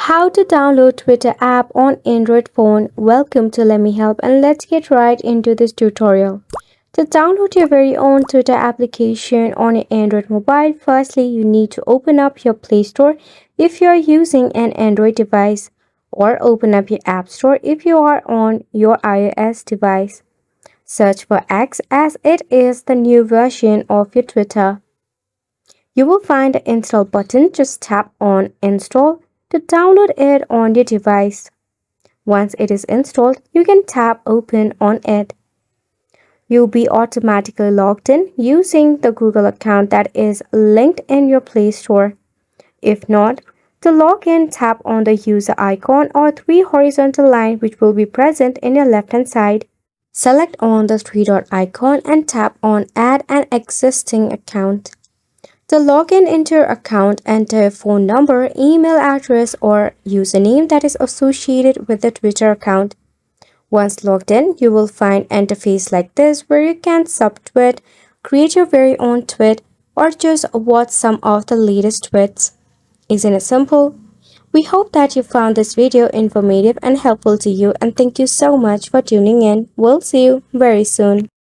How to download Twitter app on Android phone. Welcome to Let Me Help, and let's get right into this tutorial. To download your very own Twitter application on your Android mobile, firstly you need to open up your Play Store if you are using an Android device, or open up your App Store if you are on your iOS device. Search for X as it is the new version of your Twitter. You will find the install button. Just tap on install to download it on your device. Once it is installed, you can tap open on it. You'll be automatically logged in using the Google account that is linked in your Play Store. If not, to log in, tap on the user icon or three horizontal lines which will be present in your left hand side. Select on the three dot icon and tap on add an existing account. To log in into your account, enter your phone number, email address, or username that is associated with the Twitter account. Once logged in, you will find an interface like this where you can subtweet, create your very own tweet, or just watch some of the latest tweets. Isn't it simple? We hope that you found this video informative and helpful to you, and thank you so much for tuning in. We'll see you very soon.